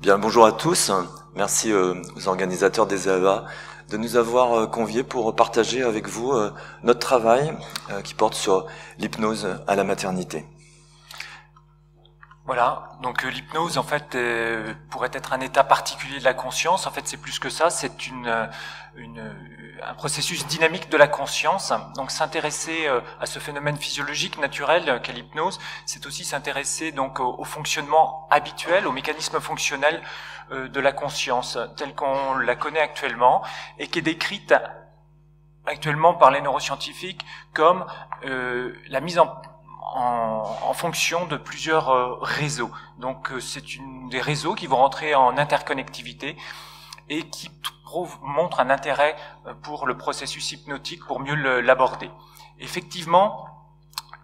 Bien, bonjour à tous. Merci aux organisateurs des AEA de nous avoir conviés pour partager avec vous notre travail qui porte sur l'hypnose à la maternité. Voilà, donc l'hypnose en fait pourrait être un état particulier de la conscience. En fait, c'est plus que ça, c'est un processus dynamique de la conscience. Donc s'intéresser à ce phénomène physiologique naturel qu'est l'hypnose, c'est aussi s'intéresser donc au fonctionnement habituel, au mécanisme fonctionnel de la conscience telle qu'on la connaît actuellement et qui est décrite actuellement par les neuroscientifiques comme la mise en fonction de plusieurs réseaux. Donc c'est des réseaux qui vont rentrer en interconnectivité et qui montrent un intérêt pour le processus hypnotique pour mieux l'aborder. Effectivement,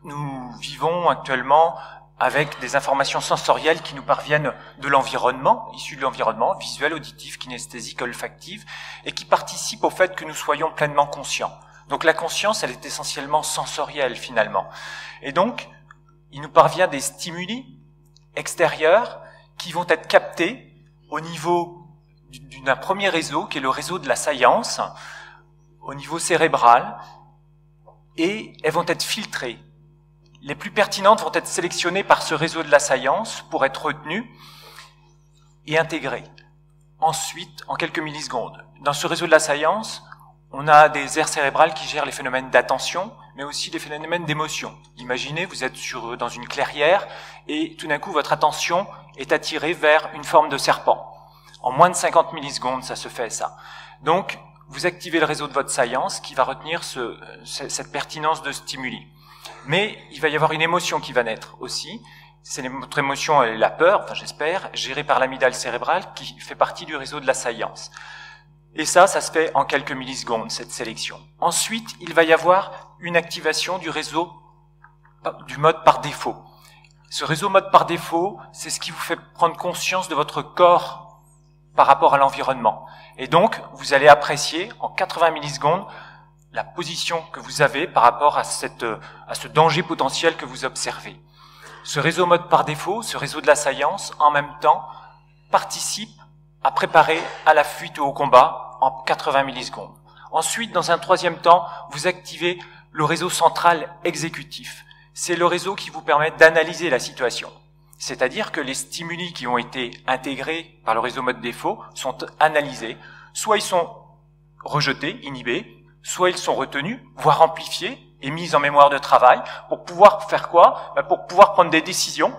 nous vivons actuellement avec des informations sensorielles qui nous parviennent de l'environnement, issues de l'environnement, visuel, auditif, kinesthésique, olfactif, et qui participent au fait que nous soyons pleinement conscients. Donc la conscience, elle est essentiellement sensorielle finalement. Et donc, il nous parvient des stimuli extérieurs qui vont être captés au niveau d'un premier réseau, qui est le réseau de la science, au niveau cérébral, et elles vont être filtrées. Les plus pertinentes vont être sélectionnées par ce réseau de la science pour être retenues et intégrées. Ensuite, en quelques millisecondes, dans ce réseau de la science, on a des aires cérébrales qui gèrent les phénomènes d'attention, mais aussi les phénomènes d'émotion. Imaginez, vous êtes dans une clairière et tout d'un coup, votre attention est attirée vers une forme de serpent. En moins de 50 millisecondes, ça se fait, ça. Donc, vous activez le réseau de votre science qui va retenir cette pertinence de stimuli. Mais il va y avoir une émotion qui va naître aussi. Notre émotion, elle est la peur, enfin j'espère, gérée par l'amygdale cérébrale qui fait partie du réseau de la science. Et ça se fait en quelques millisecondes, cette sélection. Ensuite, il va y avoir une activation du réseau du mode par défaut. Ce réseau mode par défaut, c'est ce qui vous fait prendre conscience de votre corps par rapport à l'environnement. Et donc, vous allez apprécier en 80 millisecondes la position que vous avez par rapport à ce danger potentiel que vous observez. Ce réseau mode par défaut, ce réseau de la science, en même temps, participe à préparer à la fuite ou au combat en 80 millisecondes. Ensuite, dans un troisième temps, vous activez le réseau central exécutif. C'est le réseau qui vous permet d'analyser la situation. C'est-à-dire que les stimuli qui ont été intégrés par le réseau mode défaut sont analysés. Soit ils sont rejetés, inhibés, soit ils sont retenus, voire amplifiés et mis en mémoire de travail pour pouvoir faire quoi? Pour pouvoir prendre des décisions,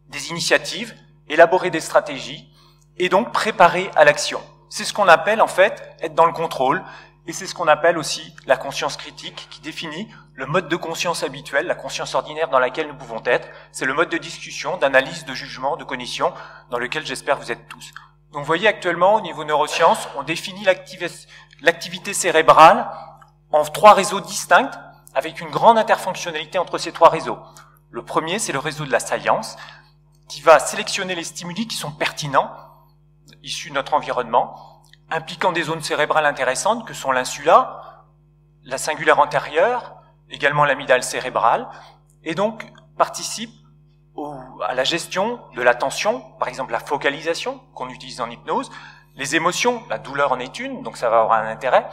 des initiatives, élaborer des stratégies et donc préparer à l'action. C'est ce qu'on appelle en fait être dans le contrôle et c'est ce qu'on appelle aussi la conscience critique qui définit le mode de conscience habituel, la conscience ordinaire dans laquelle nous pouvons être. C'est le mode de discussion, d'analyse, de jugement, de cognition dans lequel j'espère vous êtes tous. Donc vous voyez actuellement au niveau neurosciences, on définit l'activité cérébrale en 3 réseaux distincts avec une grande interfonctionnalité entre ces 3 réseaux. Le premier, c'est le réseau de la science qui va sélectionner les stimuli qui sont pertinents issus de notre environnement, impliquant des zones cérébrales intéressantes que sont l'insula, la cingulaire antérieure, également l'amygdale cérébrale, et donc participe à la gestion de l'attention, par exemple la focalisation qu'on utilise en hypnose, les émotions, la douleur en est une, donc ça va avoir un intérêt,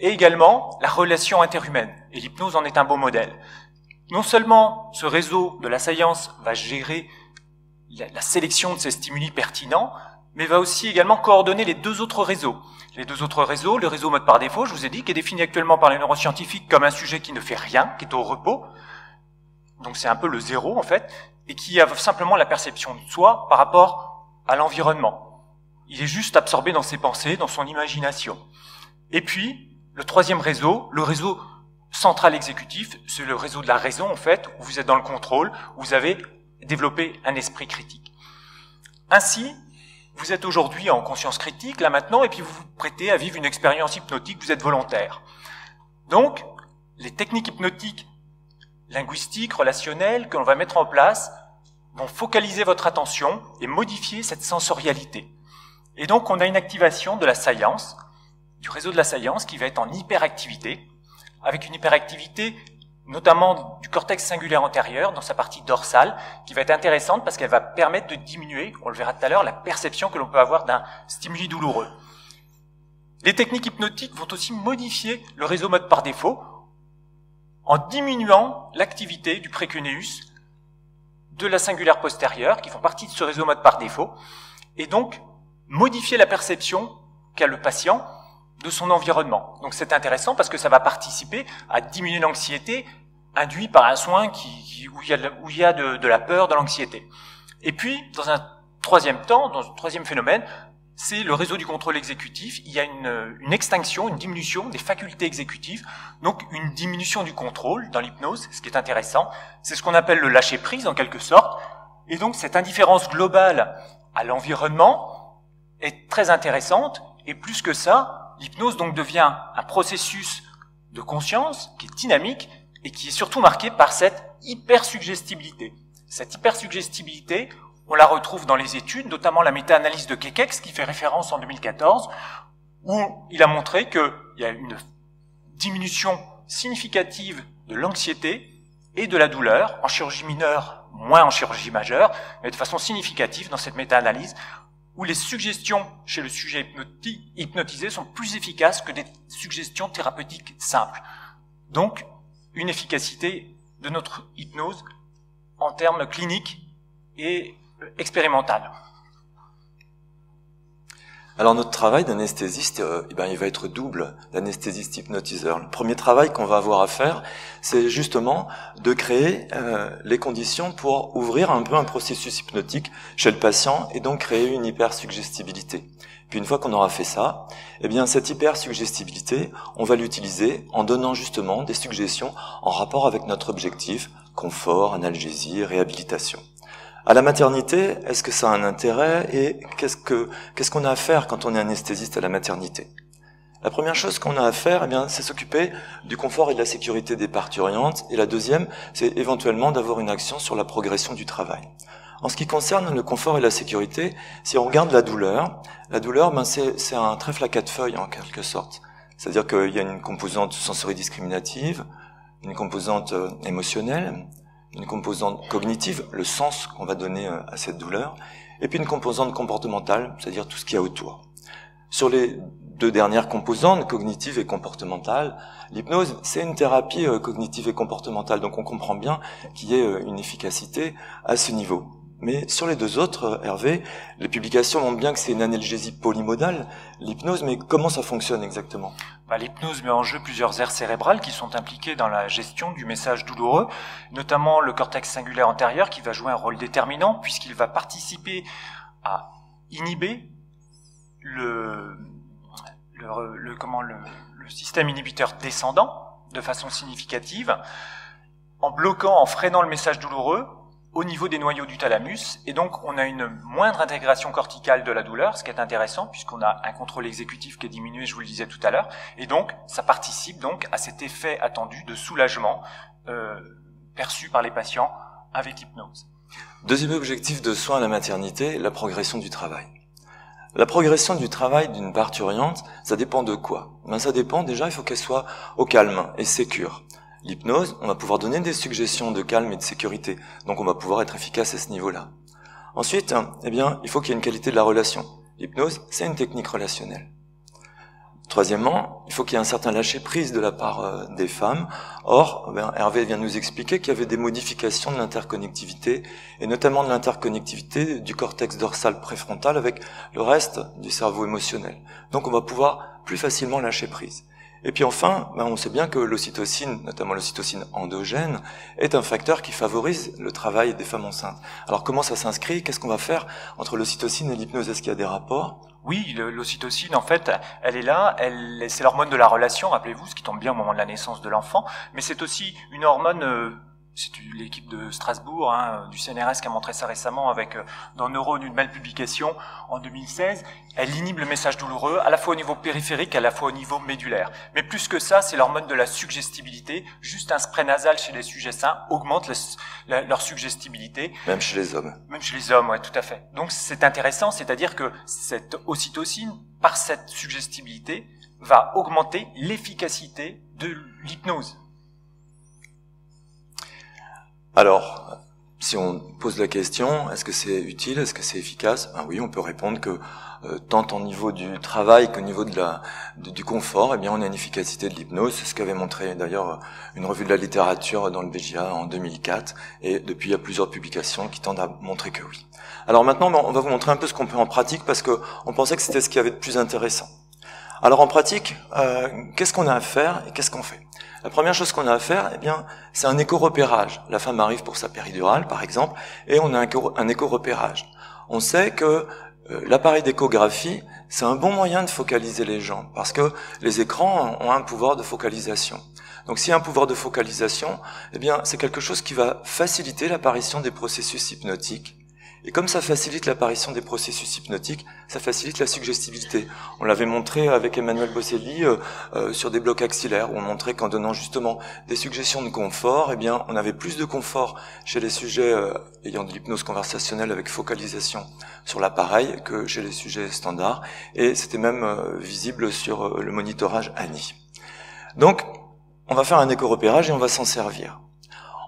et également la relation interhumaine. Et l'hypnose en est un beau modèle. Non seulement ce réseau de la science va gérer la sélection de ces stimuli pertinents, mais va aussi également coordonner les 2 autres réseaux. Les 2 autres réseaux, le réseau mode par défaut, je vous ai dit, qui est défini actuellement par les neuroscientifiques comme un sujet qui ne fait rien, qui est au repos, donc c'est un peu le zéro en fait, et qui a simplement la perception de soi par rapport à l'environnement. Il est juste absorbé dans ses pensées, dans son imagination. Et puis, le 3e réseau, le réseau central exécutif, c'est le réseau de la raison en fait, où vous êtes dans le contrôle, où vous avez développé un esprit critique. Ainsi, vous êtes aujourd'hui en conscience critique, là maintenant, et puis vous vous prêtez à vivre une expérience hypnotique, vous êtes volontaire. Donc, les techniques hypnotiques, linguistiques, relationnelles, que l'on va mettre en place, vont focaliser votre attention et modifier cette sensorialité. Et donc, on a une activation de la science, du réseau de la science, qui va être en hyperactivité, avec une hyperactivité notamment du cortex singulaire antérieur, dans sa partie dorsale, qui va être intéressante parce qu'elle va permettre de diminuer, on le verra tout à l'heure, la perception que l'on peut avoir d'un stimuli douloureux. Les techniques hypnotiques vont aussi modifier le réseau mode par défaut en diminuant l'activité du précuneus, de la singulaire postérieure, qui font partie de ce réseau mode par défaut, et donc modifier la perception qu'a le patient de son environnement. Donc c'est intéressant parce que ça va participer à diminuer l'anxiété induite par un soin où il y a de la peur, de l'anxiété. Et puis, dans un troisième temps, dans un troisième phénomène, c'est le réseau du contrôle exécutif. Il y a une extinction, une diminution des facultés exécutives, donc une diminution du contrôle dans l'hypnose. Ce qui est intéressant, c'est ce qu'on appelle le lâcher-prise en quelque sorte. Et donc cette indifférence globale à l'environnement est très intéressante. Et plus que ça, l'hypnose donc devient un processus de conscience qui est dynamique et qui est surtout marqué par cette hypersuggestibilité. Cette hypersuggestibilité, on la retrouve dans les études, notamment la méta-analyse de Kekex, qui fait référence en 2014, où il a montré qu'il y a une diminution significative de l'anxiété et de la douleur, en chirurgie mineure, moins en chirurgie majeure, mais de façon significative dans cette méta-analyse, où les suggestions chez le sujet hypnotisé sont plus efficaces que des suggestions thérapeutiques simples. Donc, une efficacité de notre hypnose en termes cliniques et expérimental. Alors notre travail d'anesthésiste, il va être double, d'anesthésiste hypnotiseur. Le premier travail qu'on va avoir à faire, c'est justement de créer les conditions pour ouvrir un peu un processus hypnotique chez le patient et donc créer une hypersuggestibilité. Puis une fois qu'on aura fait ça, cette hypersuggestibilité, on va l'utiliser en donnant justement des suggestions en rapport avec notre objectif, confort, analgésie, réhabilitation. À la maternité, est-ce que ça a un intérêt et qu'est-ce qu'on a à faire quand on est anesthésiste à la maternité? La première chose qu'on a à faire, c'est s'occuper du confort et de la sécurité des parturientes. Et la deuxième, c'est éventuellement d'avoir une action sur la progression du travail. En ce qui concerne le confort et la sécurité, si on regarde la douleur, c'est un trèfle à quatre feuilles en quelque sorte. C'est-à-dire qu'il y a une composante sensoridiscriminative, une composante émotionnelle, une composante cognitive, le sens qu'on va donner à cette douleur, et puis une composante comportementale, c'est-à-dire tout ce qu'il y a autour. Sur les deux dernières composantes, cognitive et comportementale, l'hypnose, c'est une thérapie cognitive et comportementale, donc on comprend bien qu'il y ait une efficacité à ce niveau. Mais sur les deux autres, Hervé, les publications montrent bien que c'est une analgésie polymodale, l'hypnose, mais comment ça fonctionne exactement? L'hypnose met en jeu plusieurs aires cérébrales qui sont impliquées dans la gestion du message douloureux, notamment le cortex singulaire antérieur qui va jouer un rôle déterminant puisqu'il va participer à inhiber le système inhibiteur descendant de façon significative en bloquant, en freinant le message douloureux au niveau des noyaux du thalamus, et donc on a une moindre intégration corticale de la douleur, ce qui est intéressant puisqu'on a un contrôle exécutif qui est diminué, je vous le disais tout à l'heure, et donc ça participe donc à cet effet attendu de soulagement perçu par les patients avec l'hypnose. Deuxième objectif de soins à la maternité, la progression du travail. La progression du travail d'une parturiente, ça dépend de quoi? Ça dépend déjà, il faut qu'elle soit au calme et sécure. L'hypnose, on va pouvoir donner des suggestions de calme et de sécurité. Donc on va pouvoir être efficace à ce niveau-là. Ensuite, il faut qu'il y ait une qualité de la relation. L'hypnose, c'est une technique relationnelle. Troisièmement, il faut qu'il y ait un certain lâcher-prise de la part des femmes. Or, Hervé vient nous expliquer qu'il y avait des modifications de l'interconnectivité, et notamment de l'interconnectivité du cortex dorsal préfrontal avec le reste du cerveau émotionnel. Donc on va pouvoir plus facilement lâcher prise. Et puis enfin, on sait bien que l'ocytocine, notamment l'ocytocine endogène, est un facteur qui favorise le travail des femmes enceintes. Alors comment ça s'inscrit? Qu'est-ce qu'on va faire entre l'ocytocine et l'hypnose? Est-ce qu'il y a des rapports? Oui, l'ocytocine, en fait, elle est là, c'est l'hormone de la relation, rappelez-vous, ce qui tombe bien au moment de la naissance de l'enfant, mais c'est aussi une hormone... C'est l'équipe de Strasbourg, du CNRS qui a montré ça récemment avec dans Neurone une belle publication en 2016. Elle inhibe le message douloureux à la fois au niveau périphérique, à la fois au niveau médulaire. Mais plus que ça, c'est l'hormone de la suggestibilité. Juste un spray nasal chez les sujets sains augmente leur suggestibilité. Même chez les hommes. Même chez les hommes, ouais, tout à fait. Donc c'est intéressant, c'est-à-dire que cette ocytocine, par cette suggestibilité, va augmenter l'efficacité de l'hypnose. Alors, si on pose la question, est-ce que c'est utile, est-ce que c'est efficace? Ben oui, on peut répondre que tant au niveau du travail qu'au niveau du confort, eh bien, on a une efficacité de l'hypnose. C'est ce qu'avait montré d'ailleurs une revue de la littérature dans le BJA en 2004. Et depuis, il y a plusieurs publications qui tendent à montrer que oui. Alors maintenant, on va vous montrer un peu ce qu'on peut en pratique parce que on pensait que c'était ce qu'il y avait de plus intéressant. Alors en pratique, qu'est-ce qu'on a à faire et qu'est-ce qu'on fait? La première chose qu'on a à faire, eh bien, c'est un écho-repérage. La femme arrive pour sa péridurale, par exemple, et on a un écho-repérage. On sait que l'appareil d'échographie, c'est un bon moyen de focaliser les gens, parce que les écrans ont un pouvoir de focalisation. Donc s'il y a un pouvoir de focalisation, eh bien, c'est quelque chose qui va faciliter l'apparition des processus hypnotiques. Et comme ça facilite l'apparition des processus hypnotiques, ça facilite la suggestibilité. On l'avait montré avec Emmanuel Bosselli sur des blocs axillaires, où on montrait qu'en donnant justement des suggestions de confort, eh bien, on avait plus de confort chez les sujets ayant de l'hypnose conversationnelle avec focalisation sur l'appareil que chez les sujets standards. Et c'était même visible sur le monitorage ANI. Donc, on va faire un écho-repérage et on va s'en servir.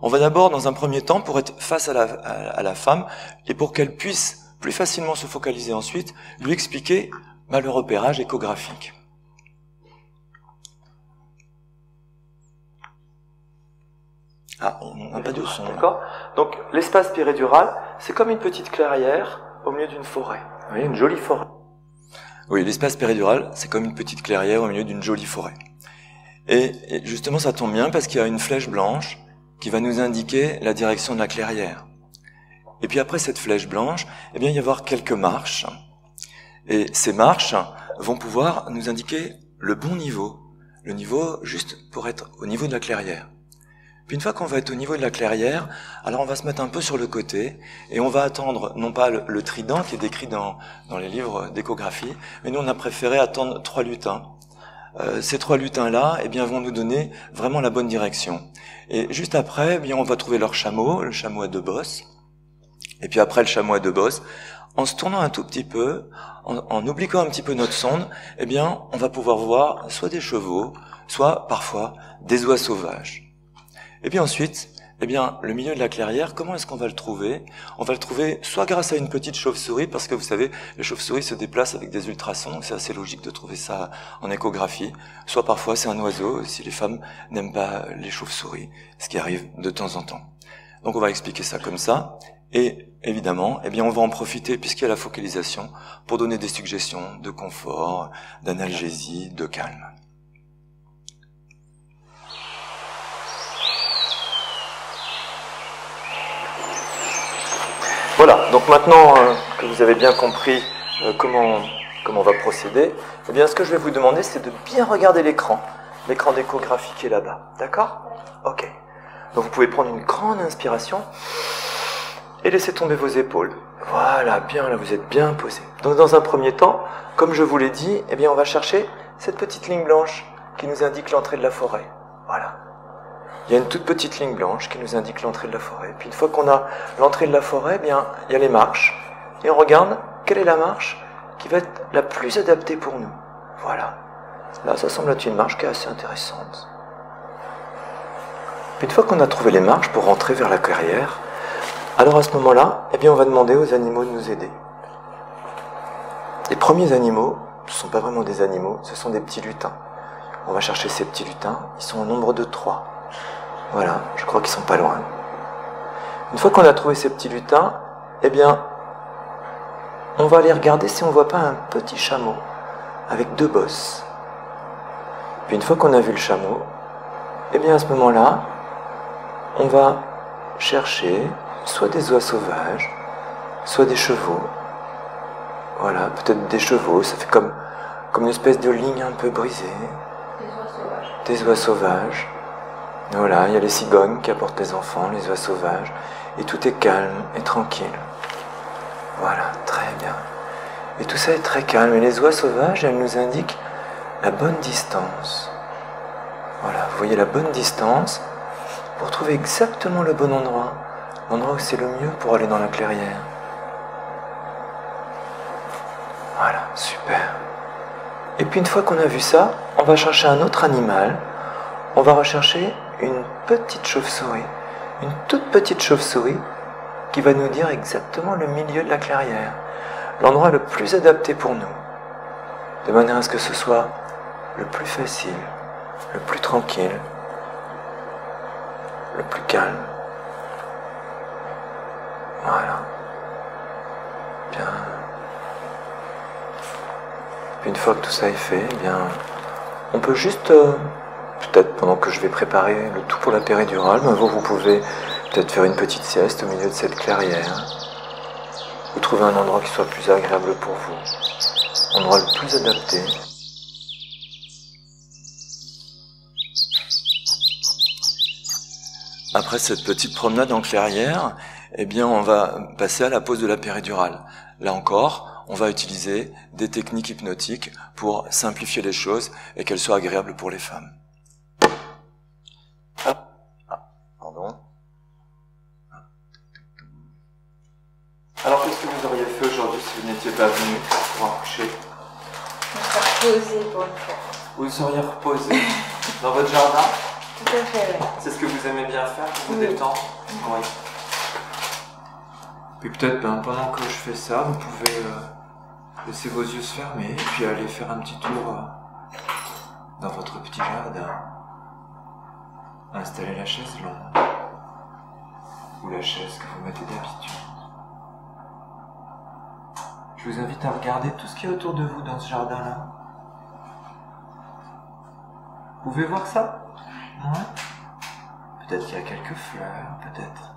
On va d'abord, dans un premier temps, pour être face à la femme, et pour qu'elle puisse plus facilement se focaliser ensuite, lui expliquer le repérage échographique. Ah, on n'a pas de son. D'accord. Donc, l'espace péridural, c'est comme une petite clairière au milieu d'une forêt. Vous voyez, une jolie forêt. Oui, l'espace péridural, c'est comme une petite clairière au milieu d'une jolie forêt. Et justement, ça tombe bien parce qu'il y a une flèche blanche qui va nous indiquer la direction de la clairière. Et puis après cette flèche blanche, eh bien, il va y avoir quelques marches. Et ces marches vont pouvoir nous indiquer le bon niveau. Le niveau juste pour être au niveau de la clairière. Puis une fois qu'on va être au niveau de la clairière, alors on va se mettre un peu sur le côté et on va attendre, non pas le trident qui est décrit dans les livres d'échographie, mais nous on a préféré attendre 3 lutins. Ces 3 lutins-là, eh bien, vont nous donner vraiment la bonne direction. Et juste après, eh bien, on va trouver leur chameau, le chameau à 2 bosses. Et puis après le chameau à 2 bosses, en se tournant un tout petit peu, en obliquant un petit peu notre sonde, eh bien, on va pouvoir voir soit des chevaux, soit parfois des oies sauvages. Et puis ensuite, eh bien, le milieu de la clairière, comment est-ce qu'on va le trouver? On va le trouver soit grâce à une petite chauve-souris, parce que vous savez, les chauves-souris se déplacent avec des ultrasons, donc c'est assez logique de trouver ça en échographie. Soit parfois c'est un oiseau, si les femmes n'aiment pas les chauves-souris, ce qui arrive de temps en temps. Donc on va expliquer ça comme ça, et évidemment, eh bien, on va en profiter, puisqu'il y a la focalisation, pour donner des suggestions de confort, d'analgésie, de calme. Voilà, donc maintenant que vous avez bien compris comment on va procéder, eh bien ce que je vais vous demander c'est de bien regarder l'écran d'échographie qui est là-bas, d'accord? Ok. Donc vous pouvez prendre une grande inspiration et laisser tomber vos épaules. Voilà, bien, là vous êtes bien posé. Donc dans un premier temps, comme je vous l'ai dit, eh bien on va chercher cette petite ligne blanche qui nous indique l'entrée de la forêt. Voilà. Il y a une toute petite ligne blanche qui nous indique l'entrée de la forêt. Puis une fois qu'on a l'entrée de la forêt, eh bien, il y a les marches. Et on regarde quelle est la marche qui va être la plus adaptée pour nous. Voilà. Là, ça semble être une marche qui est assez intéressante. Puis une fois qu'on a trouvé les marches pour rentrer vers la clairière, alors à ce moment-là, eh bien, on va demander aux animaux de nous aider. Les premiers animaux, ce ne sont pas vraiment des animaux, ce sont des petits lutins. On va chercher ces petits lutins, ils sont au nombre de 3. Voilà, je crois qu'ils sont pas loin. Une fois qu'on a trouvé ces petits lutins, eh bien, on va aller regarder si on voit pas un petit chameau avec 2 bosses. Puis une fois qu'on a vu le chameau, eh bien à ce moment-là, on va chercher soit des oies sauvages, soit des chevaux. Voilà, peut-être des chevaux, ça fait comme une espèce de ligne un peu brisée. Des oies sauvages. Des oies sauvages. Voilà, il y a les cigognes qui apportent les enfants, les oies sauvages, et tout est calme et tranquille. Voilà, très bien. Et tout ça est très calme. Et les oies sauvages, elles nous indiquent la bonne distance. Voilà, vous voyez la bonne distance pour trouver exactement le bon endroit. L'endroit où c'est le mieux pour aller dans la clairière. Voilà, super. Et puis une fois qu'on a vu ça, on va chercher un autre animal. On va rechercher une petite chauve-souris. une toute petite chauve-souris qui va nous dire exactement le milieu de la clairière, l'endroit le plus adapté pour nous, de manière à ce que ce soit le plus facile, le plus tranquille, le plus calme. Voilà. Bien. Puis une fois que tout ça est fait, eh bien, on peut juste, peut-être pendant que je vais préparer le tout pour la péridurale, vous pouvez peut-être faire une petite sieste au milieu de cette clairière, ou trouver un endroit qui soit plus agréable pour vous, l'endroit le plus adapté. Après cette petite promenade en clairière, eh bien, on va passer à la pose de la péridurale. Là encore, on va utiliser des techniques hypnotiques pour simplifier les choses et qu'elles soient agréables pour les femmes. Pardon. Alors, qu'est-ce que vous auriez fait aujourd'hui si vous n'étiez pas venu pour accoucher? Je me serais reposée pour une fois. Vous seriez reposé dans votre jardin? Tout à fait, oui. C'est ce que vous aimez bien faire pour vous Oui. détendre? Oui. Puis peut-être, pendant que je fais ça, vous pouvez laisser vos yeux se fermer et puis aller faire un petit tour dans votre petit jardin. Installer la chaise longue ou la chaise que vous mettez d'habitude. Je vous invite à regarder tout ce qu'il y a autour de vous dans ce jardin-là. Vous pouvez voir ça? Ouais. Peut-être qu'il y a quelques fleurs, peut-être.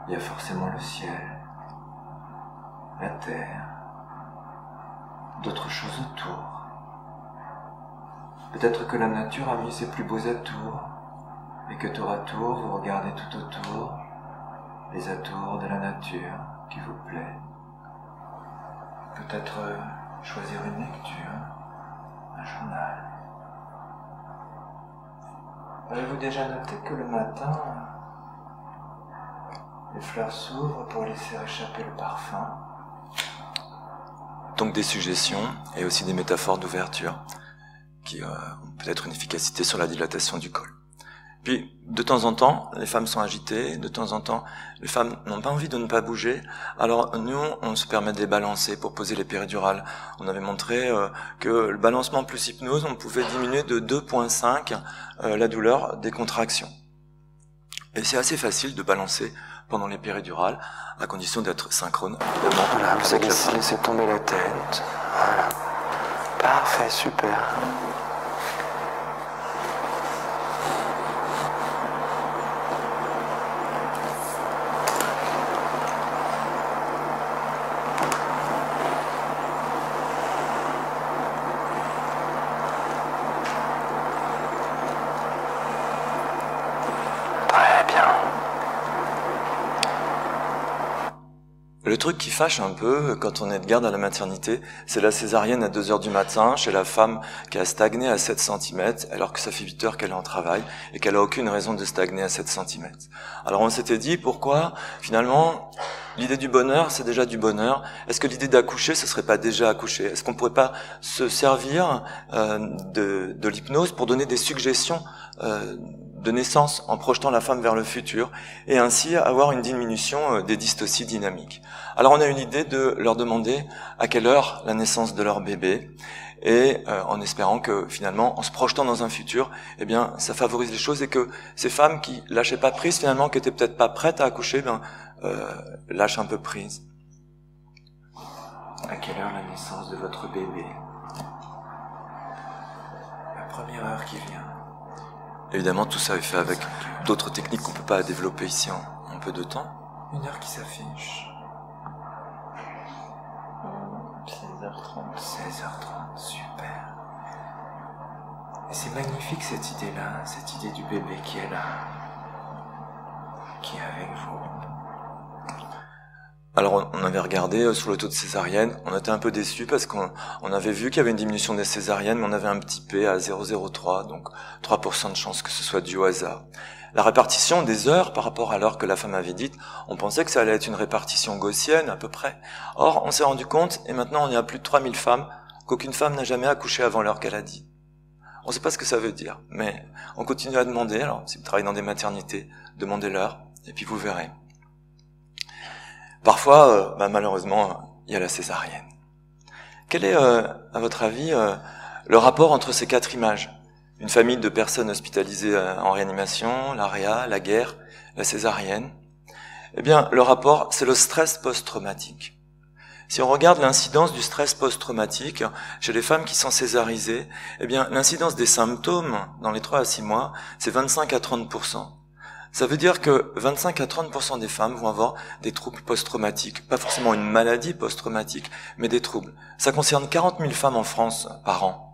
Il y a forcément le ciel, la terre, d'autres choses autour. Peut-être que la nature a mis ses plus beaux atours, et que tour à tour vous regardez tout autour les atours de la nature qui vous plaît. Peut-être choisir une lecture, un journal. Avez-vous déjà noté que le matin, les fleurs s'ouvrent pour laisser échapper le parfum? Donc des suggestions et aussi des métaphores d'ouverture qui ont peut-être une efficacité sur la dilatation du col. Puis, de temps en temps, les femmes sont agitées, de temps en temps, les femmes n'ont pas envie de ne pas bouger. Alors, nous, on se permet de les balancer pour poser les péridurales. On avait montré que le balancement plus hypnose, on pouvait diminuer de 2,5 la douleur des contractions. Et c'est assez facile de balancer pendant les péridurales, à condition d'être synchrone, évidemment. Voilà, vous allez laisser tomber la tête. Voilà. Parfait, super. Le truc qui fâche un peu quand on est de garde à la maternité, c'est la césarienne à 2h du matin chez la femme qui a stagné à 7 cm alors que ça fait 8 heures qu'elle est en travail et qu'elle a aucune raison de stagner à 7 cm. Alors on s'était dit pourquoi finalement l'idée du bonheur c'est déjà du bonheur. Est-ce que l'idée d'accoucher ce serait pas déjà accoucher? Est-ce qu'on pourrait pas se servir de l'hypnose pour donner des suggestions de naissance en projetant la femme vers le futur et ainsi avoir une diminution des dystocies dynamiques. Alors on a une idée de leur demander à quelle heure la naissance de leur bébé et en espérant que finalement en se projetant dans un futur, eh bien ça favorise les choses et que ces femmes qui lâchaient pas prise finalement, qui étaient peut-être pas prêtes à accoucher, lâchent un peu prise. À quelle heure la naissance de votre bébé? La première heure qui vient. Évidemment, tout ça est fait avec d'autres techniques qu'on ne peut pas développer ici en peu de temps. Une heure qui s'affiche. 16h30. 16h30, super. Et c'est magnifique cette idée-là, cette idée du bébé qui est là, qui est avec vous. Alors on avait regardé sur le taux de césarienne, on était un peu déçus parce qu'on avait vu qu'il y avait une diminution des césariennes, mais on avait un petit P à 0,03, donc 3% de chance que ce soit dû au hasard. La répartition des heures par rapport à l'heure que la femme avait dite, on pensait que ça allait être une répartition gaussienne à peu près. Or, on s'est rendu compte, et maintenant on est à plus de 3000 femmes, qu'aucune femme n'a jamais accouché avant l'heure qu'elle a dit. On ne sait pas ce que ça veut dire, mais on continue à demander. Alors, si vous travaillez dans des maternités, demandez-leur. et puis vous verrez. Parfois, malheureusement, il y a la césarienne. Quel est, à votre avis, le rapport entre ces 4 images? Une famille de personnes hospitalisées en réanimation, la réa, la guerre, la césarienne. Eh bien, le rapport, c'est le stress post-traumatique. Si on regarde l'incidence du stress post-traumatique chez les femmes qui sont césarisées, eh bien, l'incidence des symptômes dans les 3 à 6 mois, c'est 25 à 30%. Ça veut dire que 25 à 30% des femmes vont avoir des troubles post-traumatiques. Pas forcément une maladie post-traumatique, mais des troubles. Ça concerne 40 000 femmes en France par an.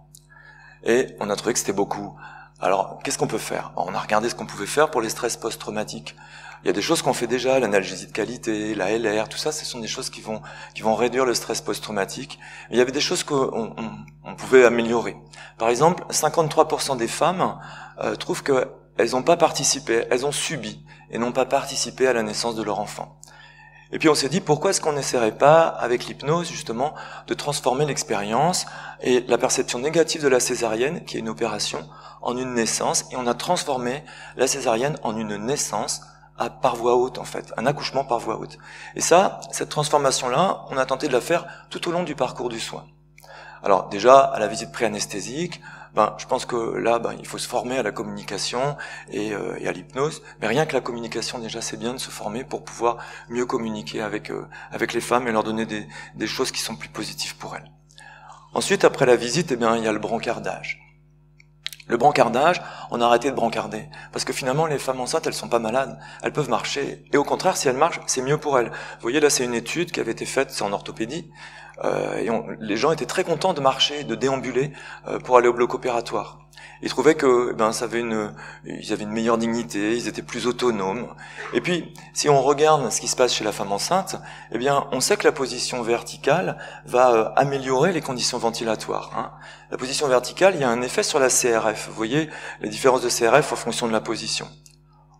Et on a trouvé que c'était beaucoup. Alors, qu'est-ce qu'on peut faire? On a regardé ce qu'on pouvait faire pour les stress post-traumatiques. Il y a des choses qu'on fait déjà, l'analgésie de qualité, la LR, tout ça, ce sont des choses qui vont réduire le stress post-traumatique. Mais il y avait des choses qu'on pouvait améliorer. Par exemple, 53% des femmes trouvent qu'elles n'ont pas participé, elles ont subi et n'ont pas participé à la naissance de leur enfant. Et puis on s'est dit, pourquoi est-ce qu'on n'essaierait pas, avec l'hypnose justement, de transformer l'expérience et la perception négative de la césarienne, qui est une opération, en une naissance, et on a transformé la césarienne en une naissance par voie haute en fait, un accouchement par voie haute. Et ça, cette transformation-là, on a tenté de la faire tout au long du parcours du soin. Alors déjà, à la visite pré-anesthésique, je pense que là, il faut se former à la communication et à l'hypnose. Mais rien que la communication, déjà, c'est bien de se former pour pouvoir mieux communiquer avec les femmes et leur donner des choses qui sont plus positives pour elles. Ensuite, après la visite, il y a le brancardage. Le brancardage, on a arrêté de brancarder. Parce que finalement, les femmes enceintes, elles sont pas malades. Elles peuvent marcher. Et au contraire, si elles marchent, c'est mieux pour elles. Vous voyez, là, c'est une étude qui avait été faite, c'est en orthopédie. Les gens étaient très contents de marcher, de déambuler pour aller au bloc opératoire. Ils trouvaient que ils avaient une meilleure dignité, ils étaient plus autonomes. Et puis, si on regarde ce qui se passe chez la femme enceinte, on sait que la position verticale va améliorer les conditions ventilatoires. La position verticale, il y a un effet sur la CRF. Vous voyez les différences de CRF en fonction de la position.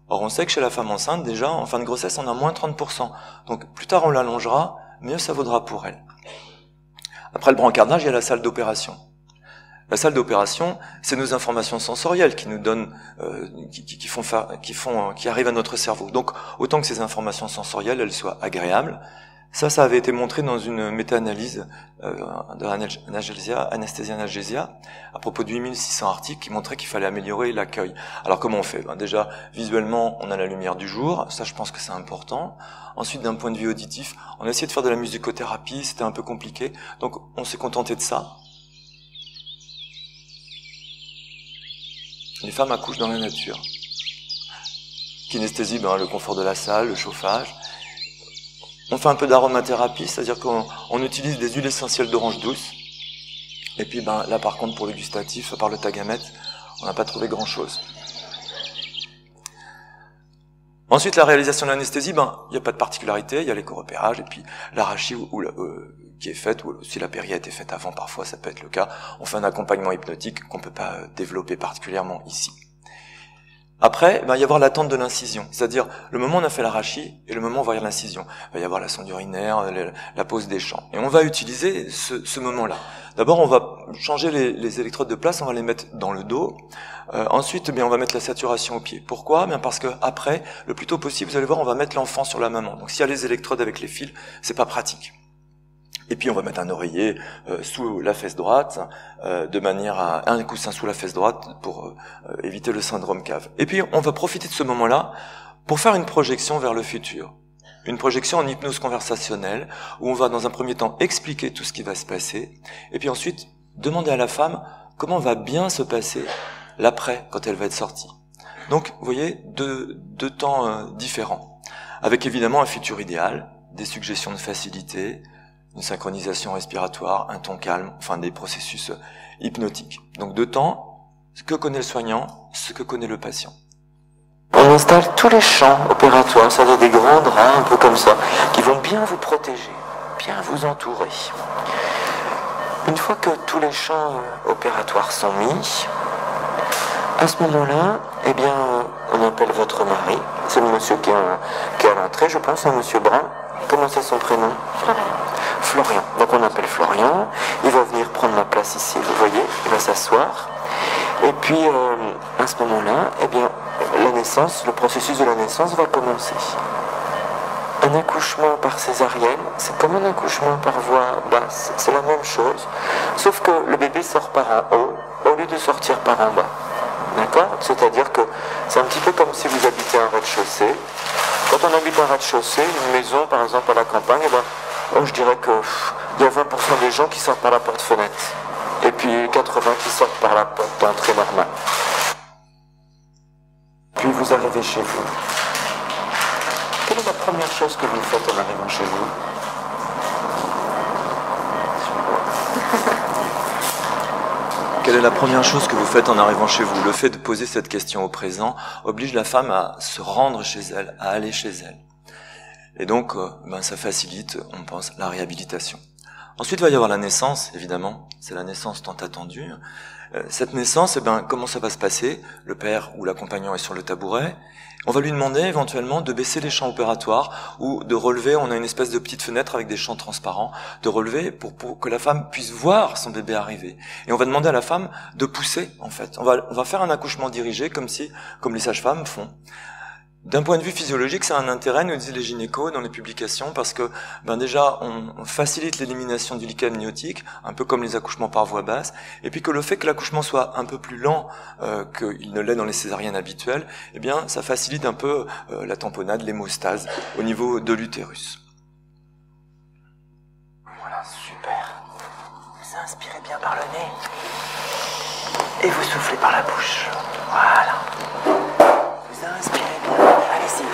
Or, on sait que chez la femme enceinte, déjà, en fin de grossesse, on a moins 30%. Donc, plus tard on l'allongera, mieux ça vaudra pour elle. Après le brancardage, il y a la salle d'opération. La salle d'opération, c'est nos informations sensorielles qui nous donnent, qui arrivent à notre cerveau. Donc, autant que ces informations sensorielles, elles soient agréables. Ça avait été montré dans une méta-analyse anesthésie-analgésia à propos de 8600 articles qui montraient qu'il fallait améliorer l'accueil. Alors, comment on fait? Déjà, visuellement, on a la lumière du jour. Ça, je pense que c'est important. Ensuite, d'un point de vue auditif, on a essayé de faire de la musicothérapie. C'était un peu compliqué. Donc, on s'est contenté de ça. Les femmes accouchent dans la nature. Kinesthésie, le confort de la salle, le chauffage. On fait un peu d'aromathérapie, c'est-à-dire qu'on utilise des huiles essentielles d'orange douce. Et puis là par contre pour le gustatif, par le tagamètre, on n'a pas trouvé grand-chose. Ensuite la réalisation de l'anesthésie, il n'y a pas de particularité, il y a l'écho-repérage et puis l'arachie qui est faite, ou si la péri a été faite avant, parfois ça peut être le cas. On fait un accompagnement hypnotique qu'on peut pas développer particulièrement ici. Après, il va y avoir l'attente de l'incision, c'est-à-dire le moment où on a fait l'arachie et le moment où on va y avoir l'incision. Il va y avoir la sonde urinaire, la pose des champs. Et on va utiliser ce moment-là. D'abord, on va changer les électrodes de place, on va les mettre dans le dos. Ensuite, on va mettre la saturation au pied. Pourquoi? Parce que après, le plus tôt possible, vous allez voir, on va mettre l'enfant sur la maman. Donc s'il y a les électrodes avec les fils, c'est pas pratique. Et puis on va mettre un oreiller sous la fesse droite, de manière à un coussin sous la fesse droite pour éviter le syndrome cave. Et puis on va profiter de ce moment-là pour faire une projection vers le futur. Une projection en hypnose conversationnelle où on va dans un premier temps expliquer tout ce qui va se passer et puis ensuite demander à la femme comment va bien se passer l'après quand elle va être sortie. Donc vous voyez deux temps différents avec évidemment un futur idéal, des suggestions de facilité, une synchronisation respiratoire, un ton calme, enfin des processus hypnotiques. Donc 2 temps, ce que connaît le soignant, ce que connaît le patient. On installe tous les champs opératoires, c'est-à-dire des grands draps un peu comme ça, qui vont bien vous protéger, bien vous entourer. Une fois que tous les champs opératoires sont mis, à ce moment-là, on appelle votre mari, c'est le monsieur qui est à l'entrée, je pense, monsieur Brun. Comment c'est son prénom? Florian. Donc on appelle Florian, il va venir prendre ma place ici, vous voyez, il va s'asseoir. Et puis à ce moment-là, la naissance, le processus de la naissance va commencer. Un accouchement par césarienne, c'est comme un accouchement par voie basse, c'est la même chose, sauf que le bébé sort par en haut au lieu de sortir par en bas. D'accord? C'est-à-dire que c'est un petit peu comme si vous habitez un rez-de-chaussée. Quand on habite un rez-de-chaussée, une maison par exemple à la campagne, eh ben, je dirais que il y a 20% des gens qui sortent par la porte-fenêtre. Et puis 80 qui sortent par la porte d'entrée normale. Puis vous arrivez chez vous. Quelle est la première chose que vous faites en arrivant chez vous? Quelle est la première chose que vous faites en arrivant chez vous? Le fait de poser cette question au présent oblige la femme à se rendre chez elle, à aller chez elle. Et donc, ça facilite, on pense, la réhabilitation. Ensuite, il va y avoir la naissance, évidemment. C'est la naissance tant attendue. Cette naissance, comment ça va se passer? Le père ou l'accompagnant est sur le tabouret. On va lui demander éventuellement de baisser les champs opératoires ou de relever, on a une espèce de petite fenêtre avec des champs transparents, de relever pour que la femme puisse voir son bébé arriver. Et on va demander à la femme de pousser, en fait. On va faire un accouchement dirigé comme les sages-femmes font. D'un point de vue physiologique, ça a un intérêt, nous disent les gynécos dans les publications, parce que déjà, on facilite l'élimination du liquide amniotique, un peu comme les accouchements par voie basse, et puis que le fait que l'accouchement soit un peu plus lent qu'il ne l'est dans les césariennes habituelles, ça facilite un peu la tamponnade, l'hémostase au niveau de l'utérus. Voilà, super. Vous inspirez bien par le nez, et vous soufflez par la bouche. Voilà. Vous inspirez bien. Allez-y,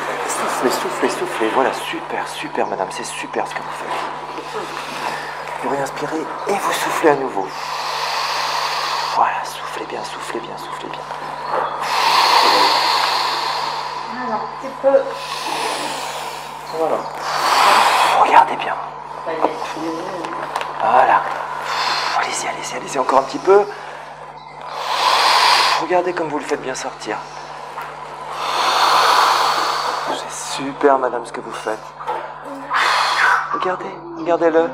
soufflez. Voilà, super, madame, c'est super ce que vous faites. Vous réinspirez et vous soufflez à nouveau. Voilà, soufflez bien. Alors, un petit peu. Voilà. Regardez bien. Voilà. Allez-y, encore un petit peu. Regardez comme vous le faites bien sortir. C'est super, madame, ce que vous faites. Regardez-le.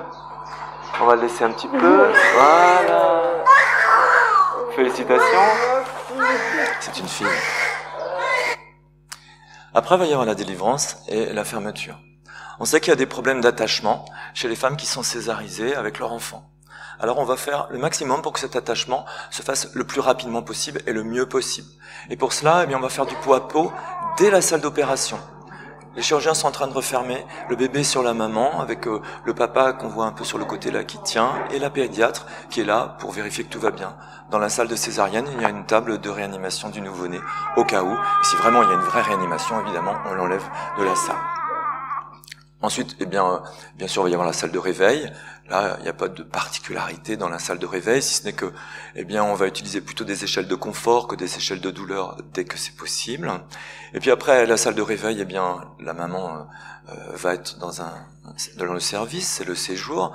On va le laisser un petit peu. Voilà. Félicitations. C'est une fille. Après, il va y avoir la délivrance et la fermeture. On sait qu'il y a des problèmes d'attachement chez les femmes qui sont césarisées avec leur enfant. Alors on va faire le maximum pour que cet attachement se fasse le plus rapidement possible et le mieux possible. Et pour cela, on va faire du pot à pot dès la salle d'opération. Les chirurgiens sont en train de refermer le bébé sur la maman avec le papa qu'on voit un peu sur le côté là qui tient et la pédiatre qui est là pour vérifier que tout va bien. Dans la salle de césarienne, il y a une table de réanimation du nouveau-né au cas où. Et si vraiment il y a une vraie réanimation, évidemment, on l'enlève de la salle. Ensuite, bien sûr, il va y avoir la salle de réveil. Là, il n'y a pas de particularité dans la salle de réveil, si ce n'est que, on va utiliser plutôt des échelles de confort que des échelles de douleur dès que c'est possible. Et puis après la salle de réveil, la maman va être dans le service, c'est le séjour.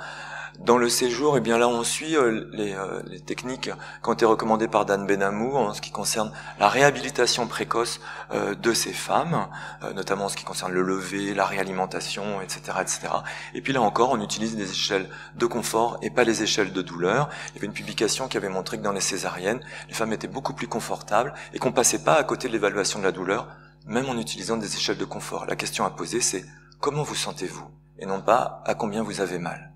Dans le séjour, là, on suit les techniques qui ont été recommandées par Dan Benamou en ce qui concerne la réhabilitation précoce de ces femmes, notamment en ce qui concerne le lever, la réalimentation, etc., etc. Et puis là encore, on utilise des échelles de confort et pas les échelles de douleur. Il y avait une publication qui avait montré que dans les césariennes, les femmes étaient beaucoup plus confortables et qu'on passait pas à côté de l'évaluation de la douleur, même en utilisant des échelles de confort. La question à poser, c'est comment vous sentez-vous et non pas à combien vous avez mal.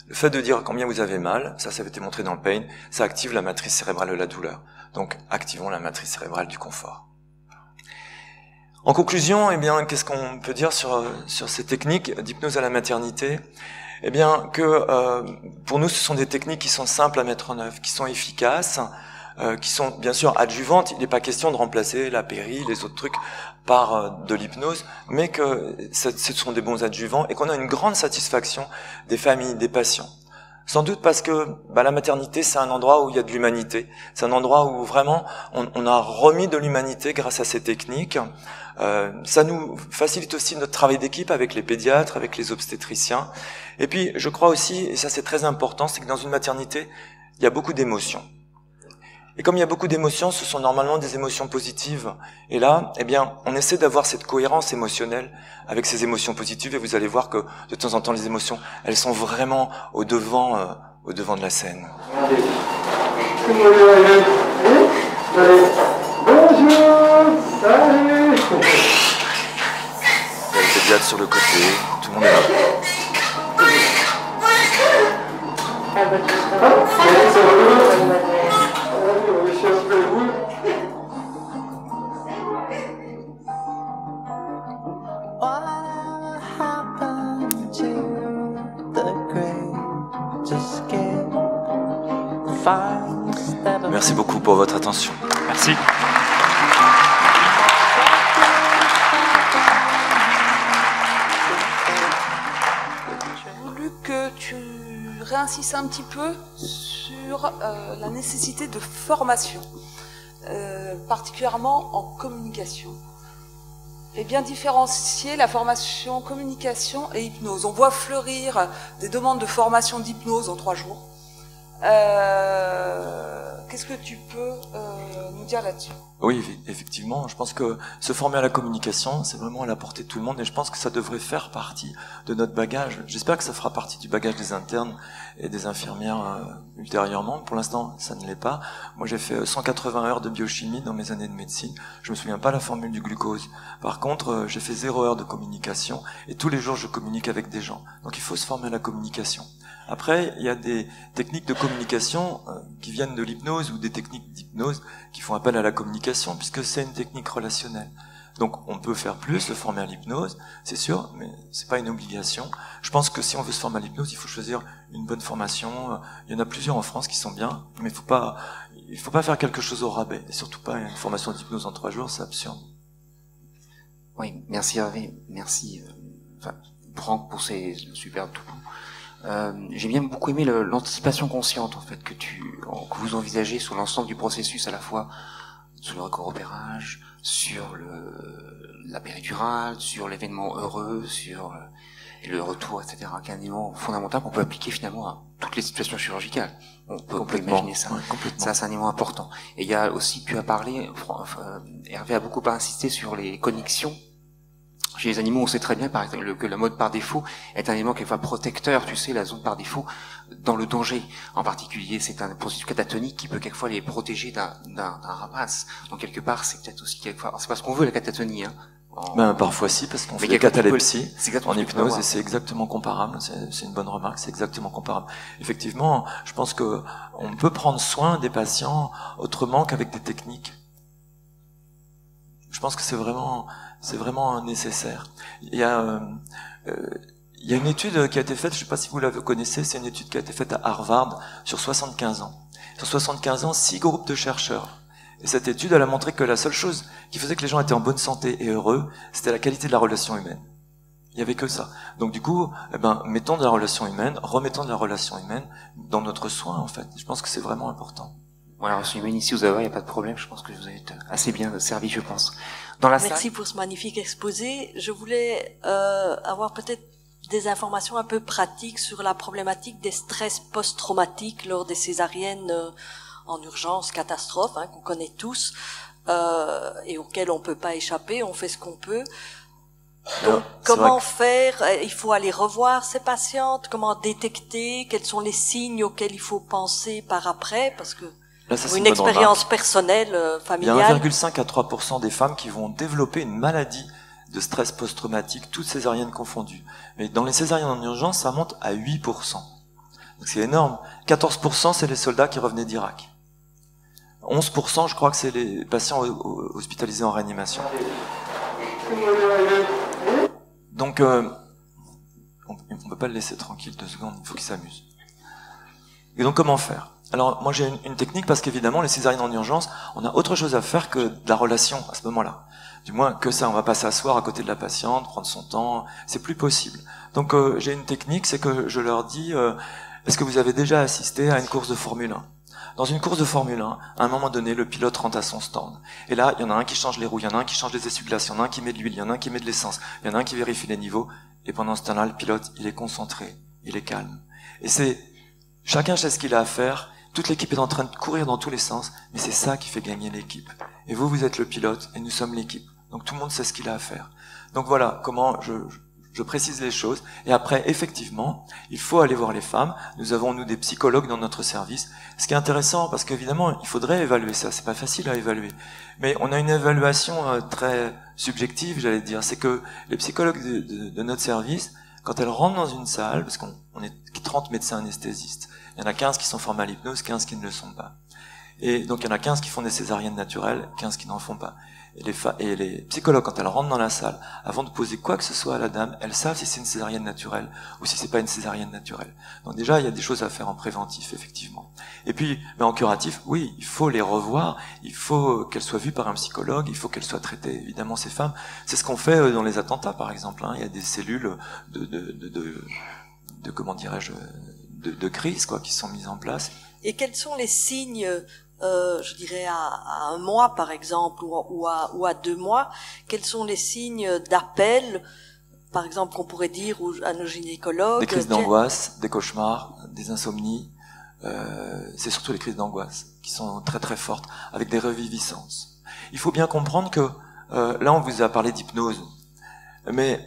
Le fait de dire combien vous avez mal, ça avait été montré dans le pain, ça active la matrice cérébrale de la douleur. Donc, activons la matrice cérébrale du confort. En conclusion, qu'est-ce qu'on peut dire sur ces techniques d'hypnose à la maternité? Pour nous, ce sont des techniques qui sont simples à mettre en œuvre, qui sont efficaces, qui sont bien sûr adjuvantes. Il n'est pas question de remplacer la péri, les autres trucs par de l'hypnose, mais que ce sont des bons adjuvants et qu'on a une grande satisfaction des familles, des patients. Sans doute parce que la maternité, c'est un endroit où il y a de l'humanité. C'est un endroit où vraiment on a remis de l'humanité grâce à ces techniques. Ça nous facilite aussi notre travail d'équipe avec les pédiatres, avec les obstétriciens. Et puis, je crois aussi, et ça c'est très important, c'est que dans une maternité, il y a beaucoup d'émotions. Et comme il y a beaucoup d'émotions, ce sont normalement des émotions positives. Et là, on essaie d'avoir cette cohérence émotionnelle avec ces émotions positives. Et vous allez voir que de temps en temps, les émotions, elles sont vraiment au devant de la scène. Bonjour. Il y a le pédiatre sur le côté, tout le monde est là. Merci beaucoup pour votre attention. Merci. J'ai voulu que tu réinsistes un petit peu sur la nécessité de formation, particulièrement en communication. Et bien différencier la formation communication et hypnose. On voit fleurir des demandes de formation d'hypnose en 3 jours. Qu'est-ce que tu peux nous dire là-dessus? Oui, effectivement, je pense que se former à la communication, c'est vraiment à la portée de tout le monde et je pense que ça devrait faire partie de notre bagage. J'espère que ça fera partie du bagage des internes et des infirmières ultérieurement. Pour l'instant, ça ne l'est pas. Moi, j'ai fait 180 heures de biochimie dans mes années de médecine. Je me souviens pas la formule du glucose. Par contre, j'ai fait 0 heure de communication et tous les jours, je communique avec des gens. Donc, il faut se former à la communication. Après, il y a des techniques de communication qui viennent de l'hypnose ou des techniques d'hypnose qui font appel à la communication puisque c'est une technique relationnelle. Donc on peut faire plus, se former à l'hypnose, c'est sûr, mais c'est pas une obligation. Je pense que si on veut se former à l'hypnose, il faut choisir une bonne formation. Il y en a plusieurs en France qui sont bien, mais il faut pas faire quelque chose au rabais. Et surtout pas une formation d'hypnose en 3 jours, c'est absurde. Oui, merci Hervé, merci Franck pour ces superbes toupous. J'ai bien beaucoup aimé l'anticipation consciente en fait que vous envisagez sur l'ensemble du processus, à la fois sur le recours au repérage, sur la péridurale, sur l'événement heureux, sur le retour, etc. qui est un élément fondamental qu'on peut appliquer finalement à toutes les situations chirurgicales. On peut imaginer ça. Ouais, complètement. Ça, c'est un élément important. Et il y a aussi pu à parler, Hervé a beaucoup insisté sur les connexions. Chez les animaux, on sait très bien, par exemple, que la mode par défaut est un élément quelquefois protecteur, tu sais, la zone par défaut, dans le danger. En particulier, c'est un processus catatonique qui peut quelquefois les protéger d'un rapace. Donc, quelque part, c'est peut-être aussi quelquefois, c'est pas ce qu'on veut, la catatonie, hein. Parfois si, parce qu'on fait des catalepsies en hypnose et c'est exactement comparable. C'est une bonne remarque, c'est exactement comparable. Effectivement, je pense que on peut prendre soin des patients autrement qu'avec des techniques. Je pense que c'est vraiment nécessaire. Il y a une étude qui a été faite, je ne sais pas si vous la connaissez, c'est une étude qui a été faite à Harvard sur 75 ans. Sur 75 ans, 6 groupes de chercheurs. Et cette étude, elle a montré que la seule chose qui faisait que les gens étaient en bonne santé et heureux, c'était la qualité de la relation humaine. Il y avait que ça. Donc du coup, mettons de la relation humaine, remettons de la relation humaine dans notre soin, en fait. Je pense que c'est vraiment important. Bon, alors, si ici, vous avez, il n'y a pas de problème. Je pense que vous êtes assez bien servi, je pense. Merci pour ce magnifique exposé. Je voulais avoir peut-être des informations un peu pratiques sur la problématique des stress post-traumatiques lors des césariennes en urgence, catastrophe, qu'on connaît tous, et auxquelles on peut pas échapper, on fait ce qu'on peut. Donc, comment faire? Il faut aller revoir ces patientes, comment détecter, quels sont les signes auxquels il faut penser par après, parce que là, ça, une expérience personnelle, familiale. Il y a 1,5 à 3% des femmes qui vont développer une maladie de stress post-traumatique, toutes césariennes confondues. Mais dans les césariennes en urgence, ça monte à 8%. Donc c'est énorme. 14%, c'est les soldats qui revenaient d'Irak. 11%, je crois que c'est les patients hospitalisés en réanimation. Donc, on ne peut pas le laisser tranquille 2 secondes, il faut qu'il s'amuse. Et donc, comment faire? Alors, moi, j'ai une technique parce qu'évidemment, les césariennes en urgence, on a autre chose à faire que de la relation à ce moment-là. Du moins, que ça, on va pas s'asseoir à côté de la patiente, prendre son temps, c'est plus possible. Donc, j'ai une technique, c'est que je leur dis, est-ce que vous avez déjà assisté à une course de Formule 1? Dans une course de Formule 1, à un moment donné, le pilote rentre à son stand. Et là, il y en a un qui change les roues, il y en a un qui change les essuie-glaces, il y en a un qui met de l'huile, il y en a un qui met de l'essence, il y en a un qui vérifie les niveaux. Et pendant ce temps-là, le pilote, il est concentré, il est calme. Et chacun sait ce qu'il a à faire, toute l'équipe est en train de courir dans tous les sens, mais c'est ça qui fait gagner l'équipe. Et vous êtes le pilote, et nous sommes l'équipe. Donc tout le monde sait ce qu'il a à faire. Donc voilà comment je Je précise les choses. Et après, effectivement, il faut aller voir les femmes. Nous avons, nous, des psychologues dans notre service. Ce qui est intéressant, parce qu'évidemment, il faudrait évaluer ça. C'est pas facile à évaluer. Mais on a une évaluation très subjective, j'allais dire. C'est que les psychologues de notre service, quand elles rentrent dans une salle, parce qu'on est 30 médecins anesthésistes, il y en a 15 qui sont formés à l'hypnose, 15 qui ne le sont pas. Et donc il y en a 15 qui font des césariennes naturelles, 15 qui n'en font pas. Et les psychologues, quand elles rentrent dans la salle, avant de poser quoi que ce soit à la dame, elles savent si c'est une césarienne naturelle ou si c'est pas une césarienne naturelle. Donc déjà, il y a des choses à faire en préventif, effectivement. Et puis, en curatif, oui, il faut les revoir, il faut qu'elles soient vues par un psychologue, il faut qu'elles soient traitées, évidemment, ces femmes. C'est ce qu'on fait dans les attentats, par exemple. Il y a des cellules de comment dirais-je, de crise, quoi, qui sont mises en place. Et quels sont les signes, je dirais à un mois par exemple ou à 2 mois, quels sont les signes d'appel, par exemple, qu'on pourrait dire à nos gynécologues? Des crises d'angoisse, des cauchemars, des insomnies. C'est surtout les crises d'angoisse qui sont très très fortes, avec des reviviscences. Il faut bien comprendre que là on vous a parlé d'hypnose, mais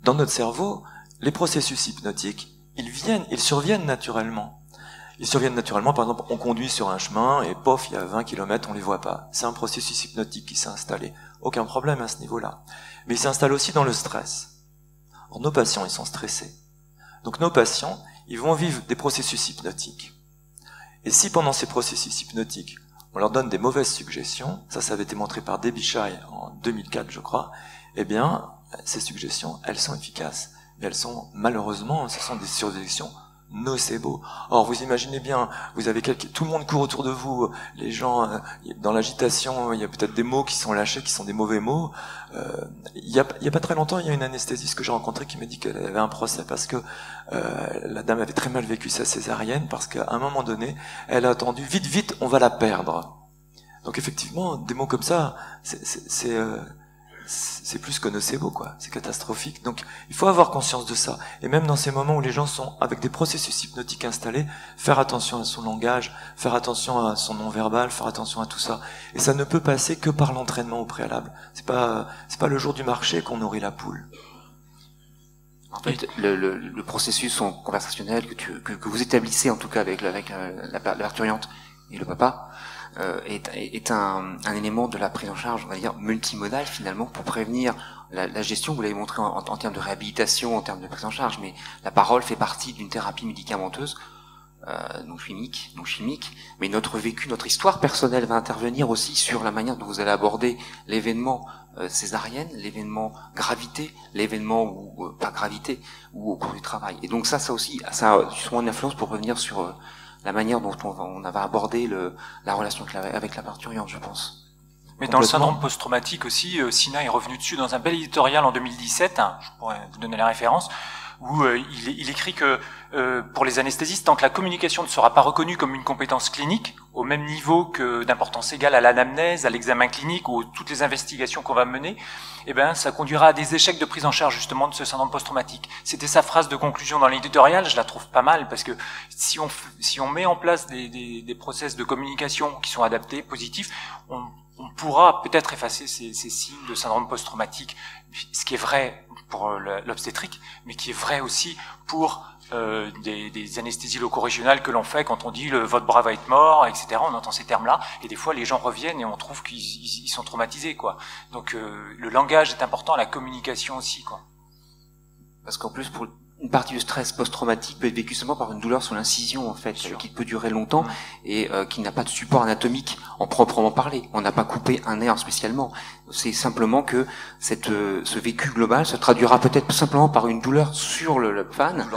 dans notre cerveau, les processus hypnotiques, ils surviennent naturellement. Ils surviennent naturellement, par exemple, on conduit sur un chemin et pof, il y a 20 km, on les voit pas. C'est un processus hypnotique qui s'est installé. Aucun problème à ce niveau-là. Mais il s'installe aussi dans le stress. Or, nos patients, ils sont stressés. Donc nos patients, ils vont vivre des processus hypnotiques. Et si pendant ces processus hypnotiques, on leur donne des mauvaises suggestions, ça avait été montré par Debichai en 2004, je crois, eh bien, ces suggestions, elles sont efficaces. Mais elles sont, malheureusement, ce sont des suggestions nocebo. Or, vous imaginez bien, vous avez tout le monde court autour de vous, les gens, dans l'agitation, il y a peut-être des mots qui sont lâchés, qui sont des mauvais mots. Il y a pas très longtemps, il y a une anesthésiste que j'ai rencontrée qui m'a dit qu'elle avait un procès parce que la dame avait très mal vécu sa césarienne, parce qu'à un moment donné, elle a attendu, vite, on va la perdre. Donc effectivement, des mots comme ça, c'est plus que nocebo, quoi. C'est catastrophique. Donc, il faut avoir conscience de ça. Et même dans ces moments où les gens sont avec des processus hypnotiques installés, faire attention à son langage, faire attention à son non-verbal, faire attention à tout ça. Et ça ne peut passer que par l'entraînement au préalable. C'est pas le jour du marché qu'on nourrit la poule. En fait, le processus conversationnel que vous établissez, en tout cas avec la parturiente et le papa, est un élément de la prise en charge, on va dire, multimodale finalement, pour prévenir la gestion. Vous l'avez montré en termes de réhabilitation, en termes de prise en charge, mais la parole fait partie d'une thérapie médicamenteuse, non chimique, mais notre vécu, notre histoire personnelle va intervenir aussi sur la manière dont vous allez aborder l'événement césarienne, l'événement gravité, l'événement ou pas gravité, ou au cours du travail. Et donc ça aussi, ça a justement une influence pour revenir sur la manière dont on va aborder la relation avec la parturiente, je pense. Mais dans le syndrome post-traumatique aussi, Sina est revenu dessus dans un bel éditorial en 2017, je pourrais vous donner la référence, où il écrit que pour les anesthésistes, tant que la communication ne sera pas reconnue comme une compétence clinique, au même niveau que d'importance égale à l'anamnèse, à l'examen clinique ou toutes les investigations qu'on va mener, eh ben, ça conduira à des échecs de prise en charge justement de ce syndrome post-traumatique. C'était sa phrase de conclusion dans l'éditorial, je la trouve pas mal, parce que si on met en place des process de communication qui sont adaptés, positifs, on pourra peut-être effacer ces signes de syndrome post-traumatique, ce qui est vrai pour l'obstétrique, mais qui est vrai aussi pour des anesthésies loco-régionales que l'on fait quand on dit votre bras va être mort, etc. On entend ces termes-là, et des fois les gens reviennent et on trouve qu'ils sont traumatisés, quoi. Donc le langage est important, la communication aussi, quoi. Parce qu'en plus, pour une partie du stress post-traumatique peut être vécue seulement par une douleur sur l'incision, en fait, qui peut durer longtemps et qui n'a pas de support anatomique en proprement parler. On n'a pas coupé un nerf spécialement. C'est simplement que ce vécu global se traduira peut-être simplement par une douleur sur le fan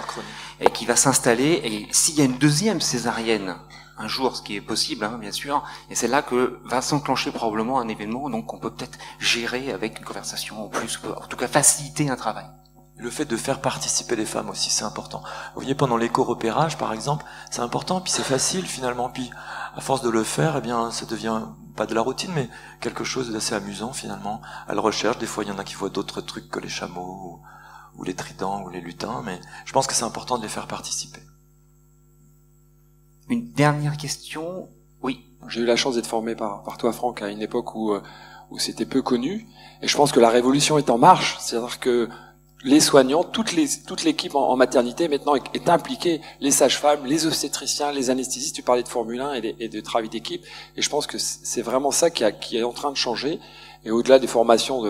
et qui va s'installer. Et s'il y a une deuxième césarienne un jour, ce qui est possible, bien sûr, et c'est là que va s'enclencher probablement un événement, donc on peut peut-être gérer avec une conversation en plus, en tout cas faciliter un travail. Le fait de faire participer les femmes aussi, c'est important. Vous voyez, pendant l'écho-repérage, par exemple, c'est important, puis c'est facile finalement, puis à force de le faire, eh bien, ça devient pas de la routine, mais quelque chose d'assez amusant finalement. À la recherche, des fois, il y en a qui voient d'autres trucs que les chameaux, ou les tridents, ou les lutins, mais je pense que c'est important de les faire participer. Une dernière question, oui. J'ai eu la chance d'être formé par toi, Franck, à une époque où c'était peu connu, et je pense que la révolution est en marche, c'est-à-dire que les soignants, toute l'équipe en maternité maintenant est impliquée, les sages-femmes, les obstétriciens, les anesthésistes. Tu parlais de Formule 1 et de travail d'équipe, et je pense que c'est vraiment ça qui est en train de changer. Et au-delà des formations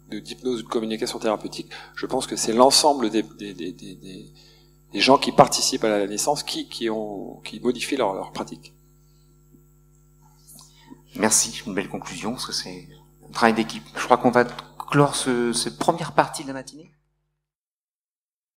d'hypnose ou de communication thérapeutique, je pense que c'est l'ensemble des gens qui participent à la naissance qui modifient leur pratique. Merci, une belle conclusion, parce que c'est un travail d'équipe. Je crois qu'on va clore cette première partie de la matinée.